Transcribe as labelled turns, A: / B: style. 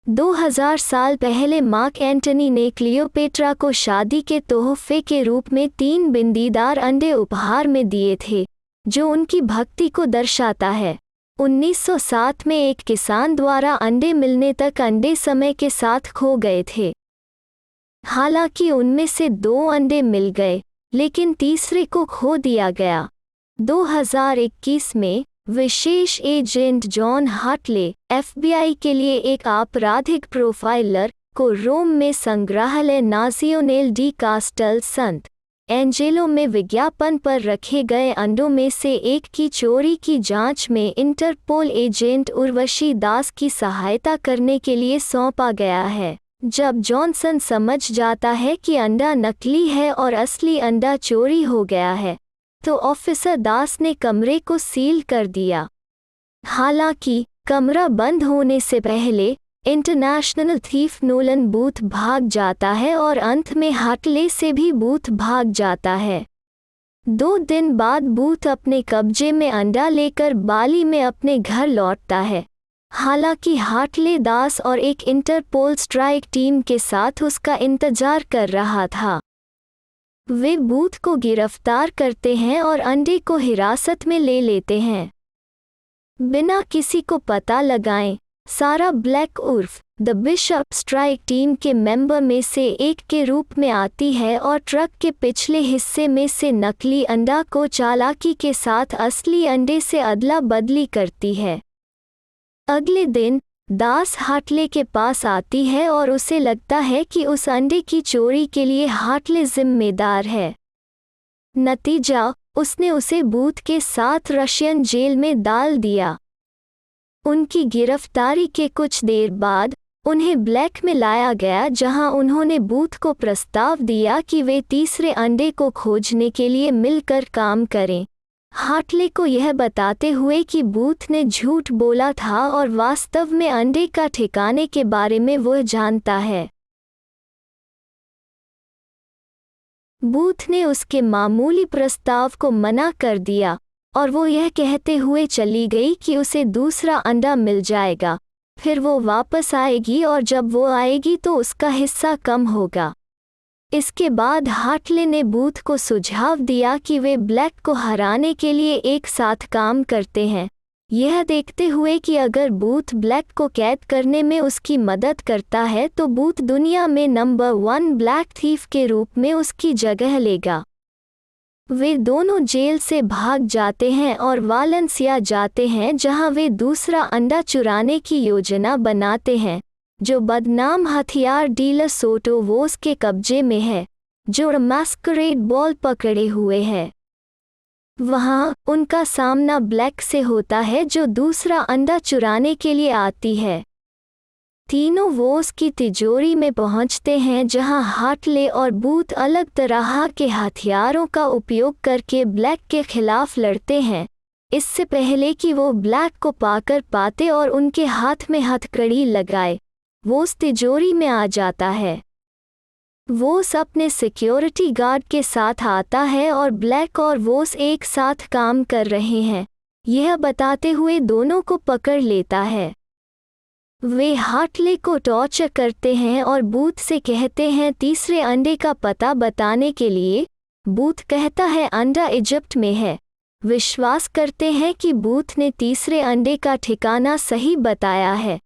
A: 2000 साल पहले mark Antony ने क्लियोपेट्रा को शादी के तोहफे के रूप में 3 बिंदीदार अंडे उपहार में दिए थे, जो उनकी भक्ति को दर्शाता है। 1907 में एक किसान द्वारा अंडे मिलने तक अंडे समय के साथ खो गए थे। हालांकि उनमें से 2 अंडे मिल गए, लेकिन तीसरे को खो दिया गया। 2021 में विशेष एजेंट जॉन हार्टले FBI के लिए एक आपराधिक प्रोफाइलर को रोम में संग्रहालय नाज़ियोनेल डी कास्टल संत एंजेलो में विज्ञापन पर रखे गए अंडों में से एक की चोरी की जांच में इंटरपोल एजेंट उर्वशी दास की सहायता करने के लिए सौंपा गया है। जब जॉनसन समझ जाता है कि अंडा नकली है और असली अंडा चोरी हो गया है, तो ऑफिसर दास ने कमरे को सील कर दिया। हालांकि कमरा बंद होने से पहले इंटरनेशनल थीफ नोलन बूथ भाग जाता है और अंत में हार्टले से भी बूथ भाग जाता है। 2 दिन बाद बूथ अपने कब्जे में अंडा लेकर बाली में अपने घर लौटता है। हालांकि हार्टले दास और एक इंटरपोल स्ट्राइक टीम के साथ उसका इंतजार कर रहा था। वे बूथ को गिरफ्तार करते हैं और अंडे को हिरासत में ले लेते हैं। बिना किसी को पता लगाए सारा ब्लैक उर्फ द बिशप स्ट्राइक टीम के मेंबर में से एक के रूप में आती है और ट्रक के पिछले हिस्से में से नकली अंडा को चालाकी के साथ असली अंडे से अदला बदली करती है। अगले दिन दास हार्टले के पास आती है और उसे लगता है कि उस अंडे की चोरी के लिए हार्टले जिम्मेदार है। नतीजा, उसने उसे बूथ के साथ रशियन जेल में डाल दिया। उनकी गिरफ्तारी के कुछ देर बाद उन्हें ब्लैक में लाया गया, जहां उन्होंने बूथ को प्रस्ताव दिया कि वे तीसरे अंडे को खोजने के लिए मिलकर काम करें, हार्टले को यह बताते हुए कि बूथ ने झूठ बोला था और वास्तव में अंडे का ठिकाने के बारे में वह जानता है। बूथ ने उसके मामूली प्रस्ताव को मना कर दिया और वो यह कहते हुए चली गई कि उसे दूसरा अंडा मिल जाएगा, फिर वो वापस आएगी और जब वो आएगी तो उसका हिस्सा कम होगा। इसके बाद हार्टले ने बूथ को सुझाव दिया कि वे ब्लैक को हराने के लिए एक साथ काम करते हैं, यह देखते हुए कि अगर बूथ ब्लैक को कैद करने में उसकी मदद करता है तो बूथ दुनिया में नंबर 1 ब्लैक थीफ के रूप में उसकी जगह लेगा। वे दोनों जेल से भाग जाते हैं और वालेंसिया जाते हैं, जहां वे दूसरा अंडा चुराने की योजना बनाते हैं, जो बदनाम हथियार डीलर सोटो वोस के कब्जे में है, जो मैस्करेड बॉल पकड़े हुए है। वहां उनका सामना ब्लैक से होता है, जो दूसरा अंडा चुराने के लिए आती है। तीनों वोस की तिजोरी में पहुंचते हैं, जहां हार्टले और बूथ अलग तरह के हथियारों का उपयोग करके ब्लैक के खिलाफ लड़ते हैं, इससे पहले कि वो ब्लैक को पाकर पाते और उनके हाथ में हथकड़ी लगाए। वोस तिजोरी में आ जाता है। वोस अपने सिक्योरिटी गार्ड के साथ आता है और ब्लैक और वोस एक साथ काम कर रहे हैं, यह बताते हुए दोनों को पकड़ लेता है। वे हार्टले को टॉर्चर करते हैं और बूथ से कहते हैं तीसरे अंडे का पता बताने के लिए। बूथ कहता है अंडा इजिप्ट में है। विश्वास करते हैं कि बूथ ने तीसरे अंडे का ठिकाना सही बताया है,